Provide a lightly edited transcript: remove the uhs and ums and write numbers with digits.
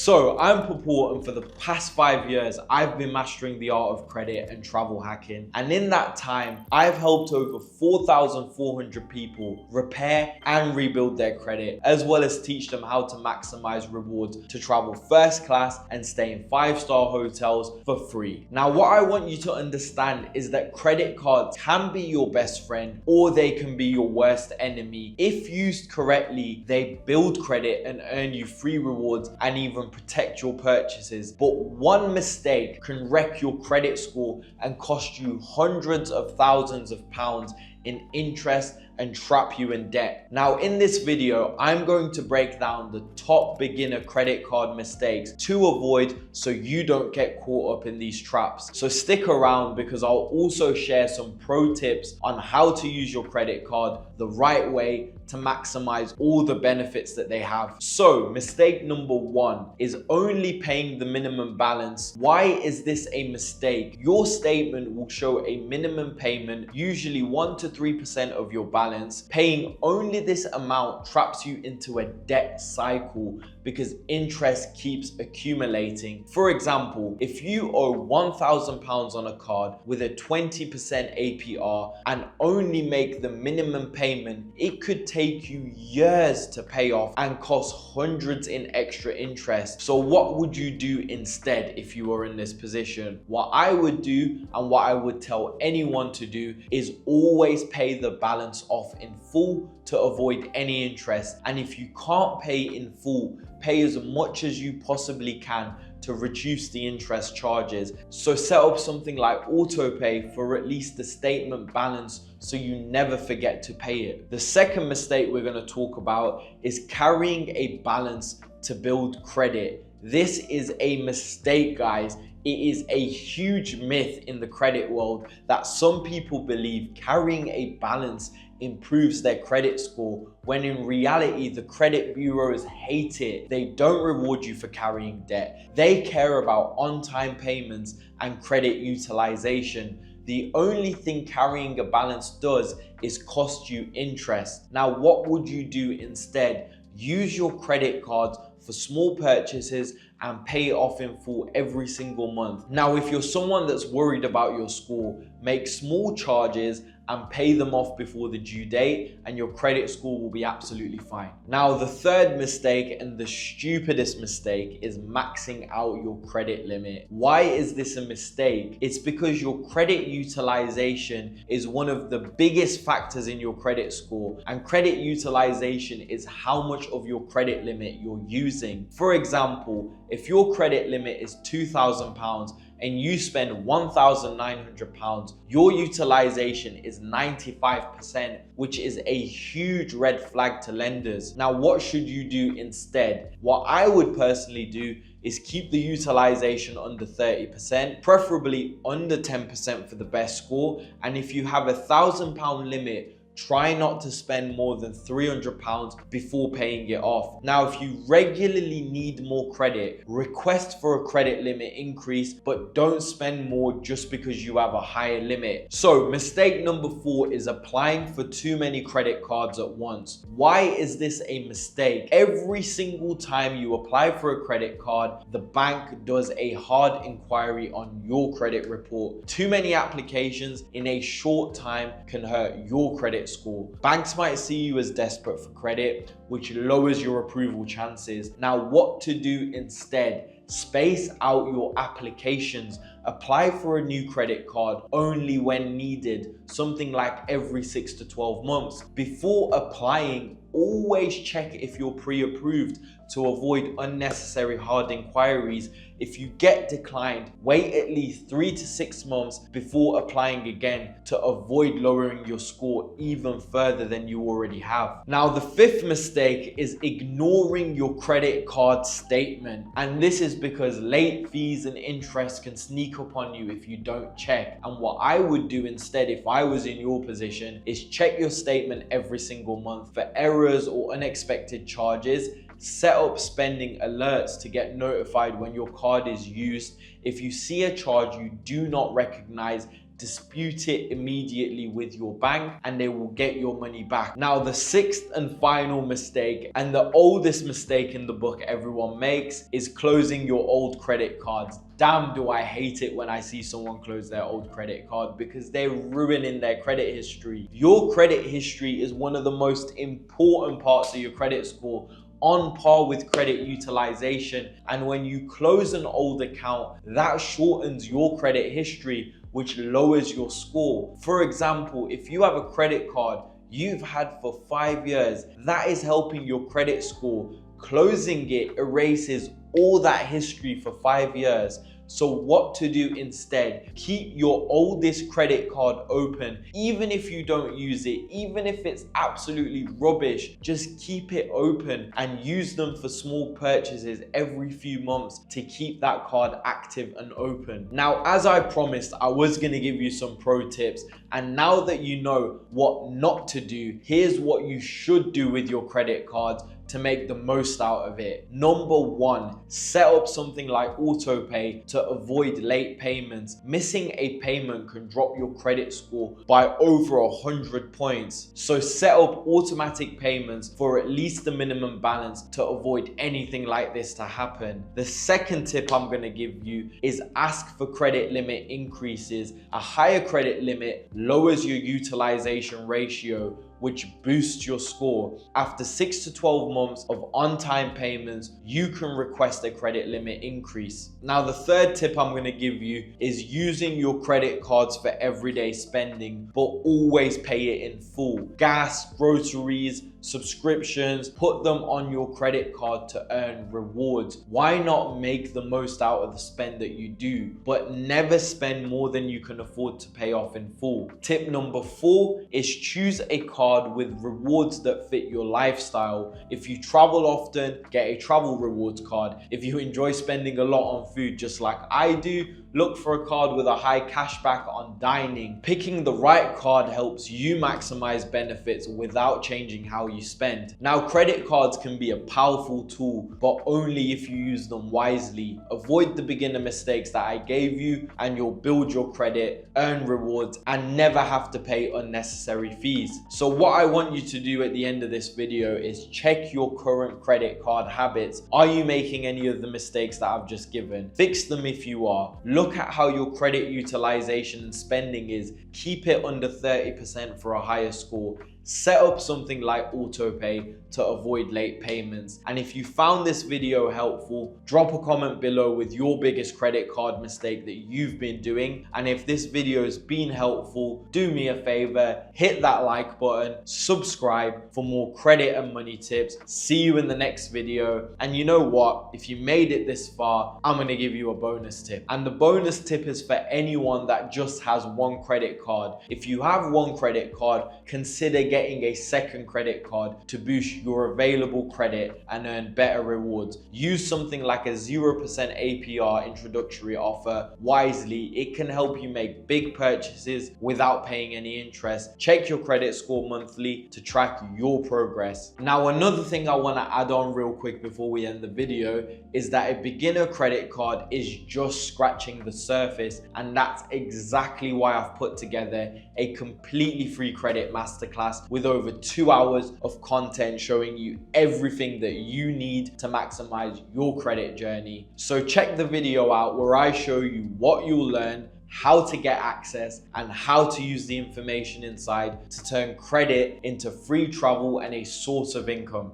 So I'm Papurr, and for the past 5 years, I've been mastering the art of credit and travel hacking. And in that time, I've helped over 4,400 people repair and rebuild their credit, as well as teach them how to maximize rewards to travel first class and stay in 5-star hotels for free. Now, what I want you to understand is that credit cards can be your best friend or they can be your worst enemy. If used correctly, they build credit and earn you free rewards and even protect your purchases. But one mistake can wreck your credit score and cost you hundreds of thousands of pounds in interest and trap you in debt. Now, in this video, I'm going to break down the top beginner credit card mistakes to avoid so you don't get caught up in these traps. So stick around, because I'll also share some pro tips on how to use your credit card the right way to maximize all the benefits that they have. So mistake number 1 is only paying the minimum balance. Why is this a mistake? Your statement will show a minimum payment, usually 1 to 3% of your balance. Paying only this amount traps you into a debt cycle because interest keeps accumulating. For example, if you owe £1,000 on a card with a 20% APR and only make the minimum payment, it could take you years to pay off and cost hundreds in extra interest. So what would you do instead if you were in this position? What I would do, and what I would tell anyone to do, is always pay the balance off in full to avoid any interest. And if you can't pay in full, pay as much as you possibly can to reduce the interest charges. So set up something like autopay for at least the statement balance so you never forget to pay it. The second mistake we're going to talk about is carrying a balance to build credit. This is a mistake, guys. It is a huge myth in the credit world that some people believe carrying a balance improves their credit score, when in reality, the credit bureaus hate it. They don't reward you for carrying debt. They care about on-time payments and credit utilization. The only thing carrying a balance does is cost you interest. Now, what would you do instead? Use your credit cards for small purchases and pay it off in full every single month. Now, if you're someone that's worried about your score, make small charges and pay them off before the due date, and your credit score will be absolutely fine. Now, the third mistake, and the stupidest mistake, is maxing out your credit limit. Why is this a mistake? It's because your credit utilization is one of the biggest factors in your credit score, and credit utilization is how much of your credit limit you're using. For example, if your credit limit is £2,000 and you spend £1,900, your utilization is 95%, which is a huge red flag to lenders. Now, what should you do instead? What I would personally do is keep the utilization under 30%, preferably under 10% for the best score. And if you have a £1,000 limit, try not to spend more than £300 before paying it off. Now, if you regularly need more credit, request for a credit limit increase, but don't spend more just because you have a higher limit. So mistake number 4 is applying for too many credit cards at once. Why is this a mistake? Every single time you apply for a credit card, the bank does a hard inquiry on your credit report. Too many applications in a short time can hurt your credit score. Banks might see you as desperate for credit, which lowers your approval chances. Now, what to do instead? Space out your applications. Apply for a new credit card only when needed, something like every 6 to 12 months. Before applying, always check if you're pre-approved to avoid unnecessary hard inquiries. If you get declined, wait at least 3 to 6 months before applying again to avoid lowering your score even further than you already have. Now, the fifth mistake is ignoring your credit card statement. And this is because late fees and interest can sneak up on you if you don't check. And what I would do instead, if I was in your position, is check your statement every single month for errors or unexpected charges. Set up spending alerts to get notified when your card is used. If you see a charge you do not recognize, dispute it immediately with your bank and they will get your money back. Now, the sixth and final mistake, and the oldest mistake in the book everyone makes, is closing your old credit cards. Damn, do I hate it when I see someone close their old credit card, because they're ruining their credit history. Your credit history is one of the most important parts of your credit score, on par with credit utilization. And when you close an old account, that shortens your credit history, which lowers your score. For example, if you have a credit card you've had for 5 years, that is helping your credit score. Closing it erases all that history for 5 years. So what to do instead? Keep your oldest credit card open. Even if you don't use it, even if it's absolutely rubbish, just keep it open and use them for small purchases every few months to keep that card active and open. Now, as I promised, I was going to give you some pro tips. And now that you know what not to do, here's what you should do with your credit cards to make the most out of it. Number one, set up something like autopay to avoid late payments. Missing a payment can drop your credit score by over 100 points. So set up automatic payments for at least the minimum balance to avoid anything like this to happen. The second tip I'm gonna give you is ask for credit limit increases. A higher credit limit lowers your utilization ratio, which boosts your score. After 6 to 12 months of on-time payments, you can request a credit limit increase. Now, the third tip I'm gonna give you is using your credit cards for everyday spending, but always pay it in full. Gas, groceries, subscriptions, put them on your credit card to earn rewards. Why not make the most out of the spend that you do, but never spend more than you can afford to pay off in full? Tip number 4 is choose a card with rewards that fit your lifestyle. If you travel often, get a travel rewards card. If you enjoy spending a lot on food just like I do, look for a card with a high cashback on dining. Picking the right card helps you maximize benefits without changing how you spend. Now, credit cards can be a powerful tool, but only if you use them wisely. Avoid the beginner mistakes that I gave you and you'll build your credit, earn rewards, and never have to pay unnecessary fees. So what I want you to do at the end of this video is check your current credit card habits. Are you making any of the mistakes that I've just given? Fix them if you are. Look at how your credit utilization and spending is. Keep it under 30% for a higher score. Set up something like autopay to avoid late payments. And if you found this video helpful, drop a comment below with your biggest credit card mistake that you've been doing. And if this video has been helpful, do me a favor, hit that like button, subscribe for more credit and money tips. See you in the next video. And you know what? If you made it this far, I'm gonna give you a bonus tip. And the bonus tip is for anyone that just has one credit card. If you have one credit card, consider getting a second credit card to boost your available credit and earn better rewards. Use something like a 0% APR introductory offer wisely. It can help you make big purchases without paying any interest. Check your credit score monthly to track your progress. Now, another thing I want to add on real quick before we end the video is that a beginner credit card is just scratching the surface, and that's exactly why I've put together a completely free credit masterclass with over 2 hours of content showing you everything that you need to maximize your credit journey. So check the video out where I show you what you'll learn, how to get access, and how to use the information inside to turn credit into free travel and a source of income.